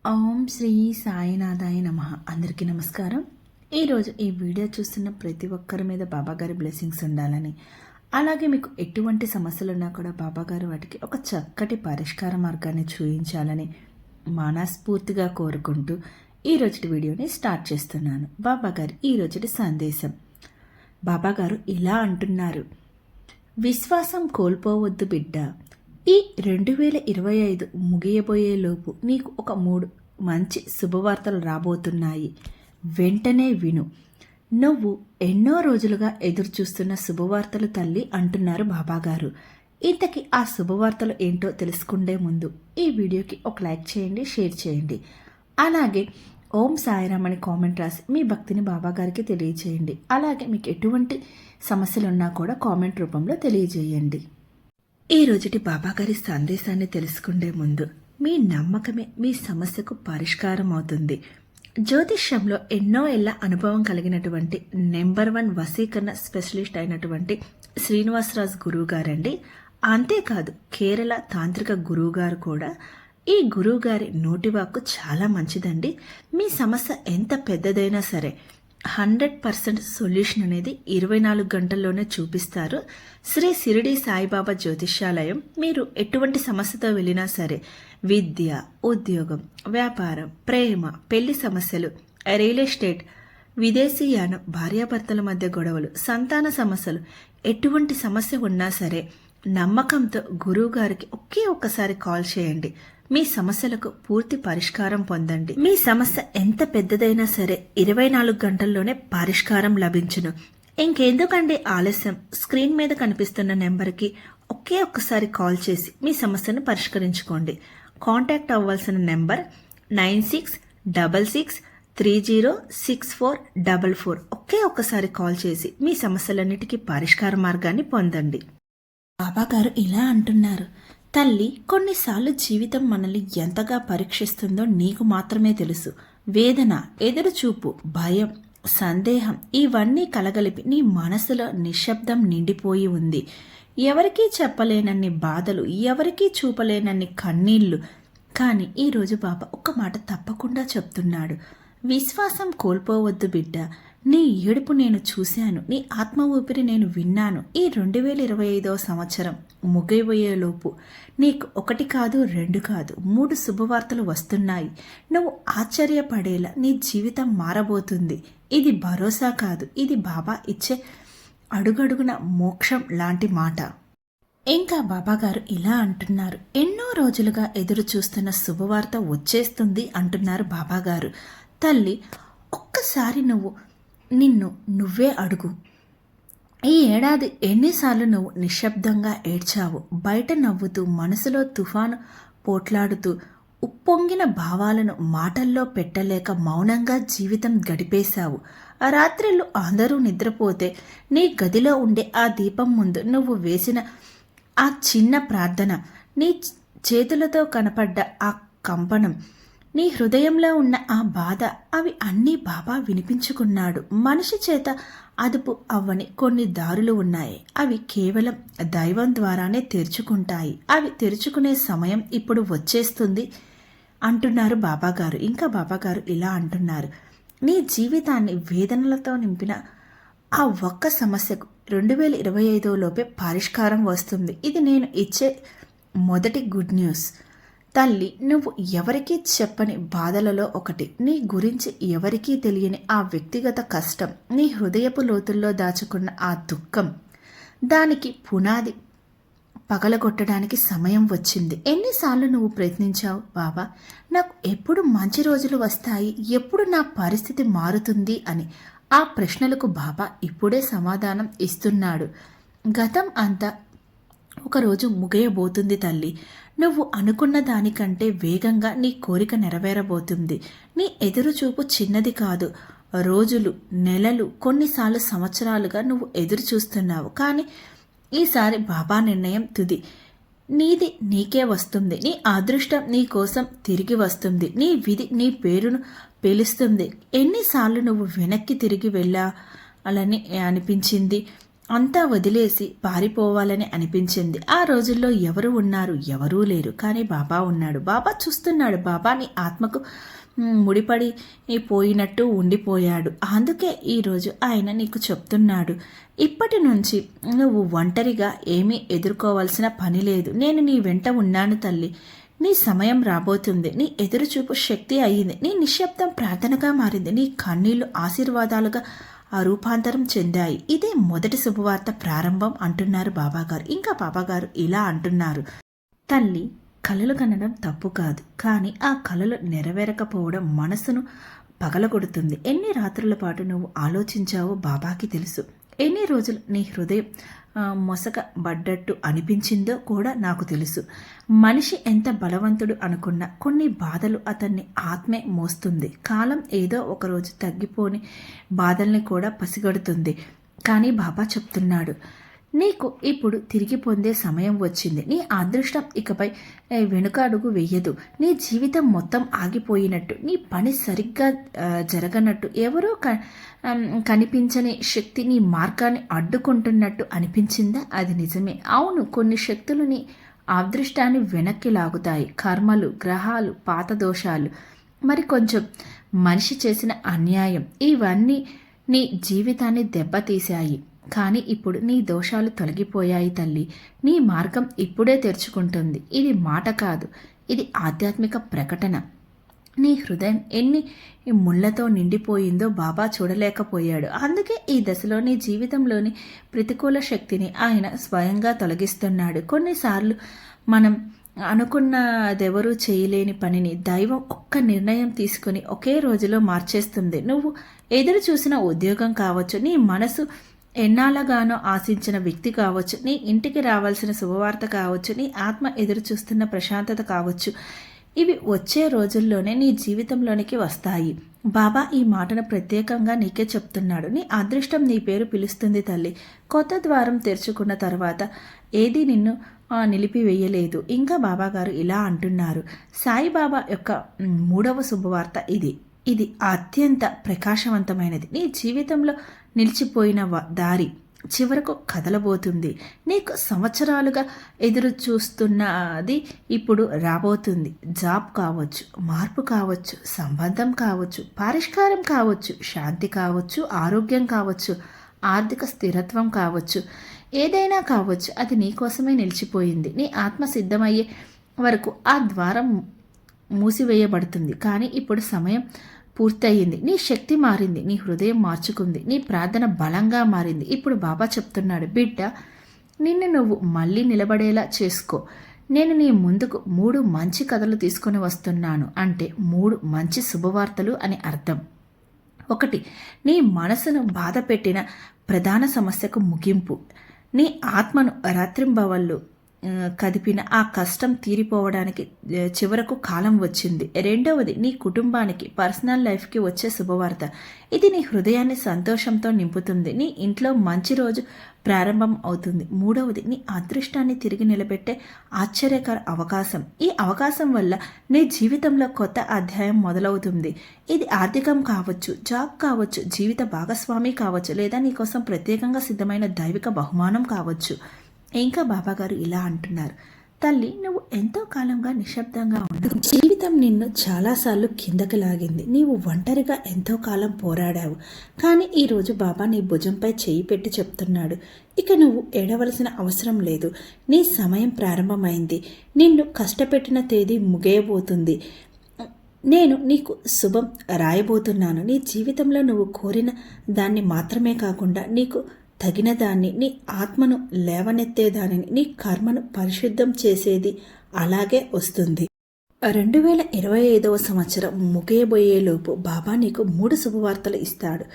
ఓం శ్రీ సాయినాథాయ నమః. అందరికీ నమస్కారం. ఈరోజు ఈ వీడియో చూస్తున్న ప్రతి ఒక్కరి మీద బాబాగారి బ్లెస్సింగ్స్ ఉండాలని, అలాగే మీకు ఎటువంటి సమస్యలు ఉన్నా కూడా బాబాగారు వాటికి ఒక చక్కటి పరిష్కార మార్గాన్ని చూపించాలని మనస్ఫూర్తిగా కోరుకుంటూ ఈరోజు వీడియోని స్టార్ట్ చేస్తున్నాను. బాబాగారు ఈరోజు సందేశం. బాబాగారు ఇలా అంటున్నారు: విశ్వాసం కోల్పోవద్దు బిడ్డ. ఈ 2025 ముగియబోయేలోపు నీకు ఒక 3 మంచి శుభవార్తలు రాబోతున్నాయి. వెంటనే విను. నువ్వు ఎన్నో రోజులుగా ఎదురుచూస్తున్న శుభవార్తలు తల్లి అంటున్నారు బాబాగారు. ఇంతకీ ఆ శుభవార్తలు ఏంటో తెలుసుకుండే ముందు ఈ వీడియోకి ఒక లైక్ చేయండి, షేర్ చేయండి. అలాగే ఓం సాయిరామ్ అని కామెంట్ రాసి మీ భక్తిని బాబాగారికి తెలియజేయండి. అలాగే మీకు ఎటువంటి సమస్యలు ఉన్నా కూడా కామెంట్ రూపంలో తెలియజేయండి. ఈ రోజుటి బాబాగారి సందేశాన్ని తెలుసుకుండే ముందు మీ నమ్మకమే మీ సమస్యకు పరిష్కారం అవుతుంది. జ్యోతిష్యంలో ఎన్నో ఏళ్ల అనుభవం కలిగినటువంటి నెంబర్ 1 వశీకరణ స్పెషలిస్ట్ అయినటువంటి శ్రీనివాసరాజు గురువు గారండి. అంతేకాదు కేరళ తాంత్రిక గురువు గారు కూడా. ఈ గురువు గారి నోటివాక్కు చాలా మంచిదండి. మీ సమస్య ఎంత పెద్దదైనా సరే 100% సొల్యూషన్ అనేది 24 గంటల్లోనే చూపిస్తారు. శ్రీ షిరిడి సాయిబాబా జ్యోతిష్యాలయం. మీరు ఎటువంటి సమస్యతో వెళ్ళినా సరే, విద్య, ఉద్యోగం, వ్యాపారం, ప్రేమ, పెళ్లి సమస్యలు, రియల్ ఎస్టేట్, విదేశీయానం, భార్యాభర్తల మధ్య గొడవలు, సంతాన సమస్యలు, ఎటువంటి సమస్య ఉన్నా సరే నమ్మకంతో గురువు గారికి ఒక్కసారి కాల్ చేయండి. మీ సమస్యలకు పూర్తి పరిష్కారం పొందండి. మీ సమస్య ఎంత పెద్దదైనా సరే 24 గంటల్లోనే పరిష్కారం లభించును. ఇంకెందుకండి ఆలస్యం? స్క్రీన్ మీద కనిపిస్తున్న నెంబర్కి ఒక్కసారి కాల్ చేసి మీ సమస్యను పరిష్కరించుకోండి. కాంటాక్ట్ అవ్వాల్సిన నెంబర్ 9666306444. ఒక్కసారి కాల్ చేసి మీ సమస్యలన్నిటికీ పరిష్కార మార్గాన్ని పొందండి. బాబాగారు ఇలా అంటున్నారు: తల్లి, కొన్నిసార్లు జీవితం మనల్ని ఎంతగా పరీక్షిస్తుందో నీకు మాత్రమే తెలుసు. వేదన, ఎదురుచూపు, భయం, సందేహం ఇవన్నీ కలగలిపి నీ మనసులో నిశ్శబ్దం నిండిపోయి ఉంది. ఎవరికీ చెప్పలేనన్ని బాధలు, ఎవరికీ చూపలేనన్ని కన్నీళ్లు. కానీ ఈరోజు బాబా ఒక్క మాట తప్పకుండా చెప్తున్నాడు: విశ్వాసం కోల్పోవద్దు బిడ్డ. నీ ఏడుపు నేను చూశాను, నీ ఆత్మ ఊపిరి నేను విన్నాను. ఈ 2025వ సంవత్సరం ముగియబోయేలోపు నీకు 1 కాదు 2 కాదు 3 శుభవార్తలు వస్తున్నాయి. నువ్వు ఆశ్చర్యపడేలా నీ జీవితం మారబోతుంది. ఇది భరోసా కాదు, ఇది బాబా ఇచ్చే అడుగడుగున మోక్షం లాంటి మాట. ఇంకా బాబాగారు ఇలా అంటున్నారు: ఎన్నో రోజులుగా ఎదురు చూస్తున్న శుభవార్త వచ్చేస్తుంది అంటున్నారు బాబాగారు. తల్లి, ఒక్కసారి నిన్ను నువ్వే అడుగు. ఈ ఏడాది ఎన్నిసార్లు నువ్వు నిశ్శబ్దంగా ఏడ్చావు, బయట నవ్వుతూ, మనసులో తుఫాను పోట్లాడుతూ, ఉప్పొంగిన భావాలను మాటల్లో పెట్టలేక మౌనంగా జీవితం గడిపేశావు. రాత్రిళ్ళు అందరూ నిద్రపోతే నీ గదిలో ఉండే ఆ దీపం ముందు నువ్వు వేసిన ఆ చిన్న ప్రార్థన, నీ చేతులతో కనపడ్డ ఆ కంపనం, నీ హృదయంలో ఉన్న ఆ బాధ, అవి అన్నీ బాబా వినిపించుకున్నాడు. మనిషి చేత అదుపు అవ్వని కొన్ని దారులు ఉన్నాయి. అవి కేవలం దైవం ద్వారానే తెరుచుకుంటాయి. అవి తెరుచుకునే సమయం ఇప్పుడు వచ్చేస్తుంది అంటున్నారు బాబాగారు. ఇంకా బాబాగారు ఇలా అంటున్నారు: నీ జీవితాన్ని వేదనలతో నింపిన ఆ ఒక్క సమస్యకు 2025లోపే పరిష్కారం వస్తుంది. ఇది నేను ఇచ్చే మొదటి గుడ్ న్యూస్. తల్లి, నువ్వు ఎవరికీ చెప్పని బాధలలో ఒకటి, నీ గురించి ఎవరికీ తెలియని ఆ వ్యక్తిగత కష్టం, నీ హృదయపు లోతుల్లో దాచుకున్న ఆ దుఃఖం, దానికి పునాది పగలగొట్టడానికి సమయం వచ్చింది. ఎన్నిసార్లు నువ్వు ప్రయత్నించావు? బాబా, నాకు ఎప్పుడు మంచి రోజులు వస్తాయి, ఎప్పుడు నా పరిస్థితి మారుతుంది అని. ఆ ప్రశ్నలకు బాబా ఇప్పుడే సమాధానం ఇస్తున్నాడు. గతం అంతా ఒకరోజు ముగియబోతుంది తల్లి. నువ్వు అనుకున్న దానికంటే వేగంగా నీ కోరిక నెరవేరబోతుంది. నీ ఎదురుచూపు చిన్నది కాదు. రోజులు, నెలలు, కొన్నిసార్లు సంవత్సరాలుగా నువ్వు ఎదురు చూస్తున్నావు. కానీ ఈసారి బాబా నిర్ణయం తుది. నీది నీకే వస్తుంది. నీ అదృష్టం నీ కోసం తిరిగి వస్తుంది. నీ విధి నీ పేరును పిలుస్తుంది. ఎన్నిసార్లు నువ్వు వెనక్కి తిరిగి వెళ్ళాలని అనిపించింది. అంతా వదిలేసి పారిపోవాలని అనిపించింది. ఆ రోజుల్లో ఎవరు ఉన్నారు? ఎవరూ లేరు. కానీ బాబా ఉన్నాడు. బాబా చూస్తున్నాడు. బాబా నీ ఆత్మకు ముడిపడి పోయినట్టు ఉండిపోయాడు. అందుకే ఈరోజు ఆయన నీకు చెప్తున్నాడు, ఇప్పటి నుంచి నువ్వు ఒంటరిగా ఏమీ ఎదుర్కోవాల్సిన పని లేదు. నేను నీ వెంట ఉన్నాను తల్లి. నీ సమయం రాబోతుంది. నీ ఎదురుచూపు శక్తి అయ్యింది. నీ నిశ్శబ్దం ప్రార్థనగా మారింది. నీ కన్నీళ్లు ఆశీర్వాదాలుగా ఆ రూపాంతరం చెందాయి. ఇదే మొదటి శుభవార్త ప్రారంభం అంటున్నారు బాబాగారు. ఇంకా బాబాగారు ఇలా అంటున్నారు, తల్లి, కలలు కనడం తప్పు కాదు, కానీ ఆ కలలు నెరవేరకపోవడం మనసును పగలగొడుతుంది. ఎన్ని రాత్రుల పాటు నువ్వు ఆలోచించావో బాబాకి తెలుసు. ఎన్ని రోజులు నీ హృదయం మొసకబడ్డట్టు అనిపించిందో కూడా నాకు తెలుసు. మనిషి ఎంత బలవంతుడు అనుకున్నా కొన్ని బాధలు అతన్ని ఆత్మే మోస్తుంది. కాలం ఏదో ఒకరోజు తగ్గిపోని బాధల్ని కూడా పసిగడుతుంది. కానీ బాబా చెప్తున్నాడు, నీకు ఇప్పుడు తిరిగి పొందే సమయం వచ్చింది. నీ అదృష్టం ఇకపై వెనుక అడుగు వెయ్యదు. నీ జీవితం మొత్తం ఆగిపోయినట్టు, నీ పని సరిగ్గా జరగనట్టు, ఎవరో కనిపించని శక్తి నీ మార్గాన్ని అడ్డుకుంటున్నట్టు అనిపించిందా? అది నిజమే. అవును, కొన్ని శక్తులు నీ అదృష్టాన్ని వెనక్కి లాగుతాయి. కర్మలు, గ్రహాలు, పాత దోషాలు, మరి కొంచెం మనిషి చేసిన అన్యాయం, ఇవన్నీ నీ జీవితాన్ని దెబ్బతీశాయి. కానీ ఇప్పుడు నీ దోషాలు తొలగిపోయాయి తల్లి. నీ మార్గం ఇప్పుడే తెరుచుకుంటుంది. ఇది మాట కాదు, ఇది ఆధ్యాత్మిక ప్రకటన. నీ హృదయం ఎన్ని ముళ్లతో నిండిపోయిందో బాబా చూడలేకపోయాడు. అందుకే ఈ దశలో నీ జీవితంలోని ప్రతికూల శక్తిని ఆయన స్వయంగా తొలగిస్తున్నాడు. కొన్నిసార్లు మనం అనుకున్నదెవరూ చేయలేని పనిని దైవం ఒక్క నిర్ణయం తీసుకుని ఒకే రోజులో మార్చేస్తుంది. నువ్వు ఎదురు చూసిన ఉద్యోగం కావచ్చు, నీ మనసు ఎన్నాళ్ళగానో ఆశించిన వ్యక్తి కావచ్చు, నీ ఇంటికి రావాల్సిన శుభవార్త కావచ్చు, నీ ఆత్మ ఎదురు చూస్తున్న ప్రశాంతత కావచ్చు, ఇవి వచ్చే రోజుల్లోనే నీ జీవితంలోనికి వస్తాయి. బాబా ఈ మాటను ప్రత్యేకంగా నీకే చెప్తున్నాడు. నీ అదృష్టం నీ పేరు పిలుస్తుంది తల్లి. కొత్త ద్వారం తెరుచుకున్న తర్వాత ఏది నిన్ను నిలిపివేయలేదు. ఇంకా బాబాగారు ఇలా అంటున్నారు, సాయిబాబా యొక్క 3వ శుభవార్త ఇది. ఇది అత్యంత ప్రకాశవంతమైనది. నీ జీవితంలో నిలిచిపోయిన దారి చివరకు కదలబోతుంది. నీకు సంవత్సరాలుగా ఎదురు చూస్తున్నది ఇప్పుడు రాబోతుంది. జాబ్ కావచ్చు, మార్పు కావచ్చు, సంబంధం కావచ్చు, పరిష్కారం కావచ్చు, శాంతి కావచ్చు, ఆరోగ్యం కావచ్చు, ఆర్థిక స్థిరత్వం కావచ్చు, ఏదైనా కావచ్చు, అది నీకోసమే నిలిచిపోయింది. నీ ఆత్మ సిద్ధమయ్యే వరకు ఆ ద్వారం మూసివేయబడుతుంది. కానీ ఇప్పుడు సమయం పూర్తయింది. నీ శక్తి మారింది, నీ హృదయం మార్చుకుంది, నీ ప్రార్థన బలంగా మారింది. ఇప్పుడు బాబా చెప్తున్నాడు, బిడ్డ, నిన్ను నువ్వు మళ్ళీ నిలబడేలా చేసుకో. నేను నీ ముందుకు 3 మంచి కథలు తీసుకొని వస్తున్నాను. అంటే 3 మంచి శుభవార్తలు అని అర్థం. 1, నీ మనసును బాధ పెట్టిన ప్రధాన సమస్యకు ముగింపు. నీ ఆత్మను రాత్రింబవళ్ళు కదిపిన ఆ కష్టం తీరిపోవడానికి చివరకు కాలం వచ్చింది. 2వది, నీ కుటుంబానికి, పర్సనల్ లైఫ్కి వచ్చే శుభవార్త. ఇది నీ హృదయాన్ని సంతోషంతో నింపుతుంది. నీ ఇంట్లో మంచి రోజు ప్రారంభం అవుతుంది. 3వది, నీ అదృష్టాన్ని తిరిగి నిలబెట్టే ఆశ్చర్యకర అవకాశం. ఈ అవకాశం వల్ల నీ జీవితంలో కొత్త అధ్యాయం మొదలవుతుంది. ఇది ఆర్థికం కావచ్చు, జాబ్ కావచ్చు, జీవిత భాగస్వామి కావచ్చు, లేదా నీకోసం ప్రత్యేకంగా సిద్ధమైన దైవిక బహుమానం కావచ్చు. ఇంకా బాబాగారు ఇలా అంటున్నారు, తల్లి, నువ్వు ఎంతో కాలంగా నిశ్శబ్దంగా ఉన్నావు. జీవితం నిన్ను చాలాసార్లు కిందకి లాగింది. నీవు ఒంటరిగా ఎంతో కాలం పోరాడావు. కానీ ఈరోజు బాబా నీ భుజంపై చేయి పెట్టి చెప్తున్నాడు, ఇక నువ్వు ఏడవలసిన అవసరం లేదు. నీ సమయం ప్రారంభమైంది. నిన్ను కష్టపెట్టిన తేదీ ముగియబోతుంది. నేను నీకు శుభం రాయబోతున్నాను. నీ జీవితంలో నువ్వు కోరిన దాన్ని మాత్రమే కాకుండా నీకు తగిన దాన్ని, నీ ఆత్మను లేవనెత్తేదానిని, నీ కర్మను పరిశుద్ధం చేసేది అలాగే వస్తుంది. 2025వ సంవత్సరం ముగియబోయేలోపు బాబా నీకు 3 శుభవార్తలు ఇస్తాడు.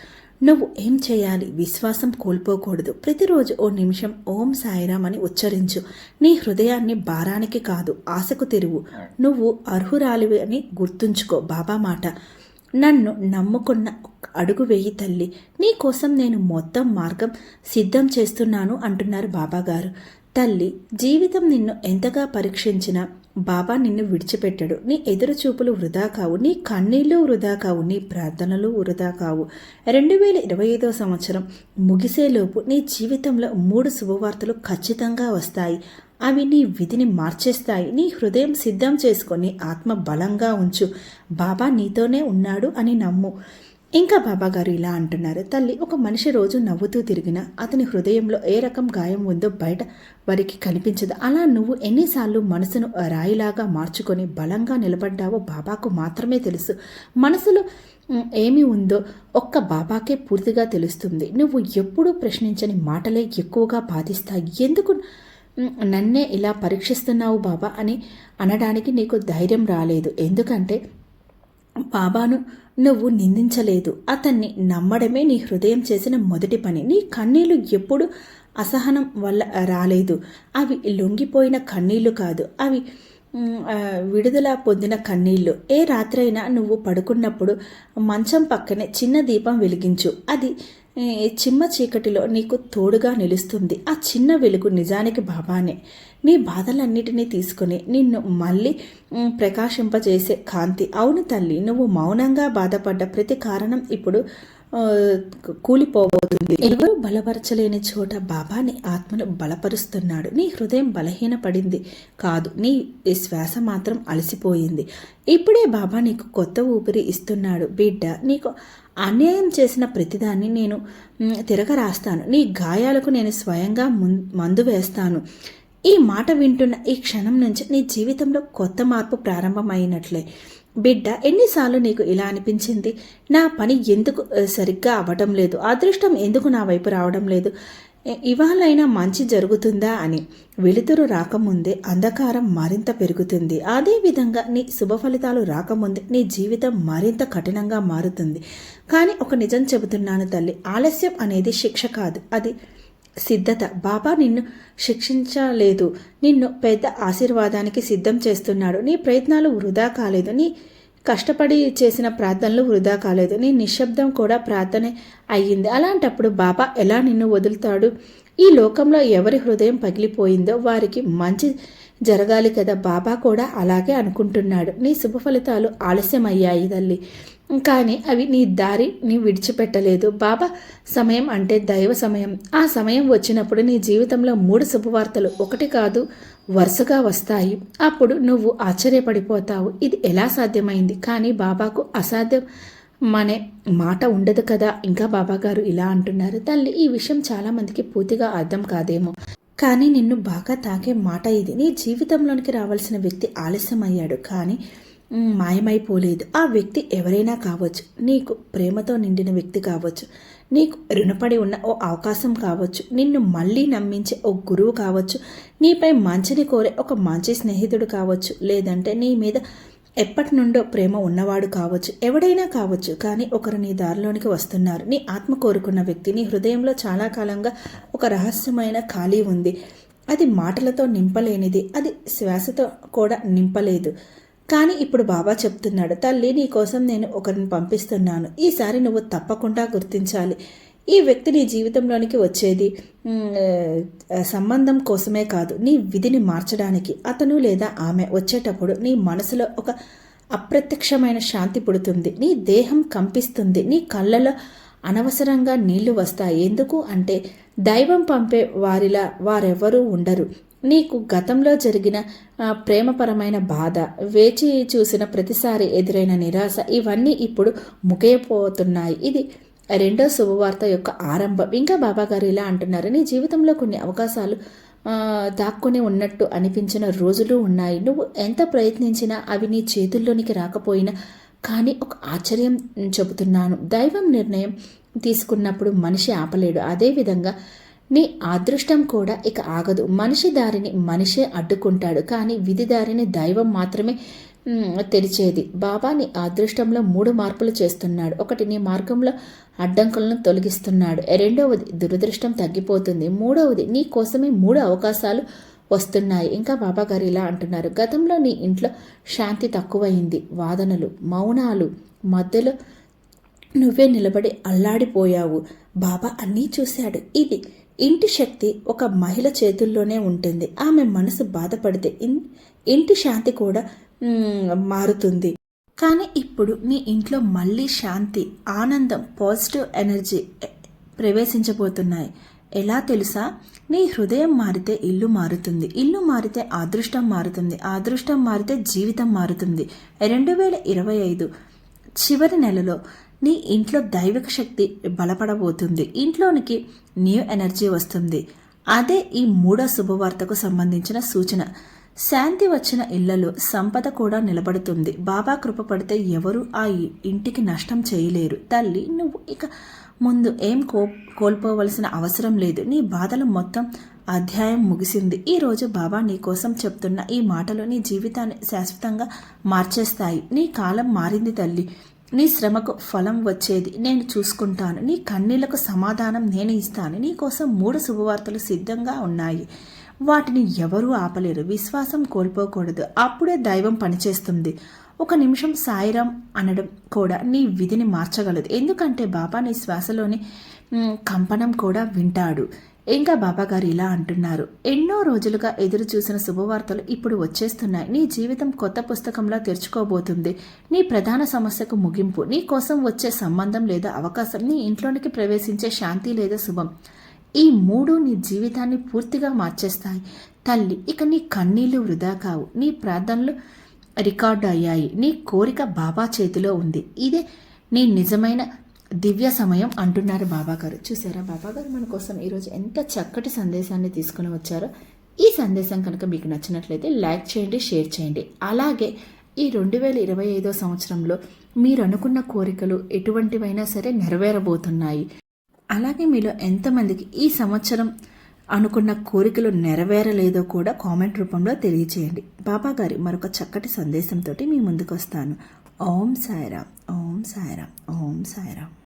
నువ్వు ఏం చేయాలి? విశ్వాసం కోల్పోకూడదు. ప్రతిరోజు ఓ నిమిషం ఓం సాయిరామ్ అని ఉచ్చరించు. నీ హృదయాన్ని భారానికి కాదు, ఆశకు తెరువు. నువ్వు అర్హురాలివి అని గుర్తుంచుకో. బాబా మాట, నన్ను నమ్ముకున్న అడుగు వేయి తల్లి. నీకోసం నేను మొత్తం మార్గం సిద్ధం చేస్తున్నాను అంటున్నారు బాబాగారు. తల్లి, జీవితం నిన్ను ఎంతగా పరీక్షించినా బాబా నిన్ను విడిచిపెట్టడు. నీ ఎదురు చూపులు వృధా కావు, నీ కన్నీళ్లు వృధా కావు, నీ ప్రార్థనలు వృధా కావు. 2025 సంవత్సరం ముగిసేలోపు నీ జీవితంలో 3 శుభవార్తలు ఖచ్చితంగా వస్తాయి. అవి నీ విధిని మార్చేస్తాయి. నీ హృదయం సిద్ధం చేసుకొని ఆత్మ బలంగా ఉంచు. బాబా నీతోనే ఉన్నాడు అని నమ్ము. ఇంకా బాబాగారు ఇలా అంటున్నారు, తల్లి, ఒక మనిషి రోజు నవ్వుతూ తిరిగినా అతని హృదయంలో ఏ రకం గాయం ఉందో బయట వారికి కనిపించదు. అలా నువ్వు ఎన్నిసార్లు మనసును రాయిలాగా మార్చుకొని బలంగా నిలబడ్డావో బాబాకు మాత్రమే తెలుసు. మనసులో ఏమి ఉందో ఒక్క బాబాకే పూర్తిగా తెలుస్తుంది. నువ్వు ఎప్పుడూ ప్రశ్నించని మాటలే ఎక్కువగా బాధిస్తాయి. ఎందుకు నన్నే ఇలా పరీక్షిస్తున్నావు బాబా అని అనడానికి నీకు ధైర్యం రాలేదు. ఎందుకంటే బాబాను నువ్వు నిందించలేదు. అతన్ని నమ్మడమే నీ హృదయం చేసిన మొదటి పని. నీ కన్నీళ్లు ఎప్పుడు అసహనం వల్ల రాలేదు. అవి లొంగిపోయిన కన్నీళ్లు కాదు, అవి విడుదల పొందిన కన్నీళ్లు. ఏ రాత్రైనా నువ్వు పడుకున్నప్పుడు మంచం పక్కనే చిన్న దీపం వెలిగించు. అది చిమ్మ చీకటిలో నీకు తోడుగా నిలుస్తుంది. ఆ చిన్న వెలుగు నిజానికి బాబానే. నీ బాధలన్నిటినీ తీసుకుని నిన్ను మళ్ళీ ప్రకాశింపజేసే కాంతి. అవును తల్లి, నువ్వు మౌనంగా బాధపడ్డ ప్రతి కారణం ఇప్పుడు కూలిపోబోతుంది. ఎవరు బలపరచలేని చోట బాబాని ఆత్మను బలపరుస్తున్నాడు. నీ హృదయం బలహీనపడింది కాదు, నీ శ్వాస మాత్రం అలసిపోయింది. ఇప్పుడే బాబా నీకు కొత్త ఊపిరి ఇస్తున్నాడు. బిడ్డ, నీకు అన్యాయం చేసిన ప్రతిదాన్ని నేను తిరగరాస్తాను. నీ గాయాలకు నేను స్వయంగా మందు వేస్తాను. ఈ మాట వింటున్న ఈ క్షణం నుంచి నీ జీవితంలో కొత్త మార్పు ప్రారంభమైనట్లే. బిడ్డ, ఎన్నిసార్లు నీకు ఇలా అనిపించింది? నా పని ఎందుకు సరిగ్గా అవ్వడం లేదు? అదృష్టం ఎందుకు నా వైపు రావడం లేదు? ఇవాళైనా మంచి జరుగుతుందా అని. వెలుతురు రాకముందే అంధకారం మరింత పెరుగుతుంది. అదేవిధంగా నీ శుభ ఫలితాలు రాకముందే నీ జీవితం మరింత కఠినంగా మారుతుంది. కానీ ఒక నిజం చెబుతున్నాను తల్లి, ఆలస్యం అనేది శిక్ష కాదు, అది సిద్ధత. బాబా నిన్ను శిక్షించలేదు, నిన్ను పెద్ద ఆశీర్వాదానికి సిద్ధం చేస్తున్నాడు. నీ ప్రయత్నాలు వృధా కాలేదు, నీ కష్టపడి చేసిన ప్రార్థనలు వృధా కాలేదు, నీ నిశ్శబ్దం కూడా ప్రార్థనే అయ్యింది. అలాంటప్పుడు బాబా ఎలా నిన్ను వదులుతాడు? ఈ లోకంలో ఎవరి హృదయం పగిలిపోయిందో వారికి మంచి జరగాలి కదా. బాబా కూడా అలాగే అనుకుంటున్నాడు. నీ శుభ ఫలితాలు ఆలస్యమయ్యాయి తల్లి, కానీ అవి నీ దారిని విడిచిపెట్టలేదు. బాబా సమయం అంటే దైవ సమయం. ఆ సమయం వచ్చినప్పుడు నీ జీవితంలో 3 శుభవార్తలు ఒకటి కాదు వరుసగా వస్తాయి. అప్పుడు నువ్వు ఆశ్చర్యపడిపోతావు, ఇది ఎలా సాధ్యమైంది? కానీ బాబాకు అసాధ్యం అనే మాట ఉండదు కదా. ఇంకా బాబాగారు ఇలా అంటున్నారు, తల్లి, ఈ విషయం చాలామందికి పూర్తిగా అర్థం కాదేమో, కానీ నిన్ను బాగా తాకే మాట ఇది. నీ జీవితంలోనికి రావాల్సిన వ్యక్తి ఆలస్యమయ్యాడు, కానీ మాయమైపోలేదు. ఆ వ్యక్తి ఎవరైనా కావచ్చు, నీకు ప్రేమతో నిండిన వ్యక్తి కావచ్చు, నీకు రుణపడి ఉన్న ఓ అవకాశం కావచ్చు, నిన్ను మళ్ళీ నమ్మించే ఓ గురువు కావచ్చు, నీపై మంచిని కోరే ఒక మంచి స్నేహితుడు కావచ్చు, లేదంటే నీ మీద ఎప్పటి నుండో ప్రేమ ఉన్నవాడు కావచ్చు, ఎవడైనా కావచ్చు. కానీ ఒకరు నీ దారిలోనికి వస్తున్నారు. నీ ఆత్మ కోరుకున్న వ్యక్తి. నీ హృదయంలో చాలా కాలంగా ఒక రహస్యమైన ఖాళీ ఉంది. అది మాటలతో నింపలేనిది, అది శ్వాసతో కూడా నింపలేదు. కానీ ఇప్పుడు బాబా చెప్తున్నాడు, తల్లి, నీ కోసం నేను ఒకరిని పంపిస్తున్నాను. ఈసారి నువ్వు తప్పకుండా గుర్తించాలి. ఈ వ్యక్తి నీ జీవితంలోనికి వచ్చేది సంబంధం కోసమే కాదు, నీ విధిని మార్చడానికి. అతను లేదా ఆమె వచ్చేటప్పుడు నీ మనసులో ఒక అప్రత్యక్షమైన శాంతి పుడుతుంది, నీ దేహం కంపిస్తుంది, నీ కళ్ళలో అనవసరంగా నీళ్లు వస్తాయి. ఎందుకు అంటే దైవం పంపే వారిలా వారెవరూ ఉండరు. నీకు గతంలో జరిగిన ప్రేమపరమైన బాధ, వేచి చూసిన ప్రతిసారి ఎదురైన నిరాశ, ఇవన్నీ ఇప్పుడు ముగియపోతున్నాయి. ఇది 2వ శుభవార్త యొక్క ఆరంభం. ఇంకా బాబాగారు ఇలా అంటున్నారు, నీ జీవితంలో కొన్ని అవకాశాలు దాక్కుని ఉన్నట్టు అనిపించిన రోజులు ఉన్నాయి. నువ్వు ఎంత ప్రయత్నించినా అవి నీ చేతుల్లోనికి రాకపోయినా, కానీ ఒక ఆశ్చర్యం చెబుతున్నాను, దైవం నిర్ణయం తీసుకున్నప్పుడు మనిషి ఆపలేడు. అదేవిధంగా నీ అదృష్టం కూడా ఇక ఆగదు. మనిషి దారిని మనిషే అడ్డుకుంటాడు, కానీ విధి దారిని దైవం మాత్రమే తెరిచేది. బాబా నీ అదృష్టంలో 3 మార్పులు చేస్తున్నాడు. ఒకటి, నీ మార్గంలో అడ్డంకులను తొలగిస్తున్నాడు. 2వది, దురదృష్టం తగ్గిపోతుంది. 3వది, నీ కోసమే 3 అవకాశాలు వస్తున్నాయి. ఇంకా బాబాగారు ఇలా అంటున్నారు, గతంలో నీ ఇంట్లో శాంతి తక్కువైంది. వాదనలు, మౌనాలు మధ్యలో నువ్వే నిలబడి అల్లాడిపోయావు. బాబా అన్నీ చూశాడు. ఇంటి శక్తి ఒక మహిళ చేతుల్లోనే ఉంటుంది. ఆమె మనసు బాధపడితే ఇంటి శాంతి కూడా మారుతుంది. కానీ ఇప్పుడు నీ ఇంట్లో మళ్ళీ శాంతి, ఆనందం, పాజిటివ్ ఎనర్జీ ప్రవేశించబోతున్నాయి. ఎలా తెలుసా? నీ హృదయం మారితే ఇల్లు మారుతుంది, ఇల్లు మారితే అదృష్టం మారుతుంది, అదృష్టం మారితే జీవితం మారుతుంది. 2025 చివరి నెలలో నీ ఇంట్లో దైవిక శక్తి బలపడబోతుంది. ఇంట్లోనికి న్యూ ఎనర్జీ వస్తుంది. అదే ఈ మూడో శుభవార్తకు సంబంధించిన సూచన. శాంతి వచ్చిన ఇళ్లలో సంపద కూడా నిలబడుతుంది. బాబా కృప పడితే ఎవరు ఆ ఇంటికి నష్టం చేయలేరు. తల్లి, నువ్వు ఇక ముందు ఏం కోల్పోవలసిన అవసరం లేదు. నీ బాధలు మొత్తం అధ్యాయం ముగిసింది. ఈరోజు బాబా నీ కోసం చెప్తున్న ఈ మాటలు నీ జీవితాన్ని శాశ్వతంగా మార్చేస్తాయి. నీ కాలం మారింది తల్లి. నీ శ్రమకు ఫలం వచ్చేది నేను చూసుకుంటాను. నీ కన్నీళ్లకు సమాధానం నేను ఇస్తాను. నీ కోసం 3 శుభవార్తలు సిద్ధంగా ఉన్నాయి. వాటిని ఎవరూ ఆపలేరు. విశ్వాసం కోల్పోకూడదు. అప్పుడే దైవం పనిచేస్తుంది. ఒక నిమిషం సాయిరాం అనడం కూడా నీ విధిని మార్చగలదు. ఎందుకంటే బాబా నీ శ్వాసలోని కంపనం కూడా వింటాడు. ఇంకా బాబా గారు ఇలా అంటున్నారు, ఎన్నో రోజులుగా ఎదురు చూసిన శుభవార్తలు ఇప్పుడు వచ్చేస్తున్నాయి. నీ జీవితం కొత్త పుస్తకంలా తెరుచుకోబోతుంది. నీ ప్రధాన సమస్యకు ముగింపు, నీ కోసం వచ్చే సంబంధం లేదా అవకాశం, నీ ఇంట్లోనికి ప్రవేశించే శాంతి లేదా శుభం, ఈ 3 నీ జీవితాన్ని పూర్తిగా మార్చేస్తాయి. తల్లి, ఇక నీ కన్నీళ్లు వృధా కావు. నీ ప్రార్థనలు రికార్డు అయ్యాయి. నీ కోరిక బాబా చేతిలో ఉంది. ఇదే నీ నిజమైన దివ్య సమయం అంటున్నారు బాబా గారు. చూసారా బాబా గారు మన కోసం ఈరోజు ఎంత చక్కటి సందేశాన్ని తీసుకుని వచ్చారో. ఈ సందేశం కనుక మీకు నచ్చినట్లయితే లైక్ చేయండి, షేర్ చేయండి. అలాగే ఈ 2025 సంవత్సరంలో మీరు అనుకున్న కోరికలు ఎటువంటివైనా సరే నెరవేరబోతున్నాయి. అలాగే మీలో ఎంతమందికి ఈ సంవత్సరం అనుకున్న కోరికలు నెరవేరలేదో కూడా కామెంట్ రూపంలో తెలియచేయండి. బాబా గారి మరొక చక్కటి సందేశంతో మీ ముందుకు వస్తాను. ఓం సాయిరాం, ఓం సాయిరాం, ఓం సాయిరాం.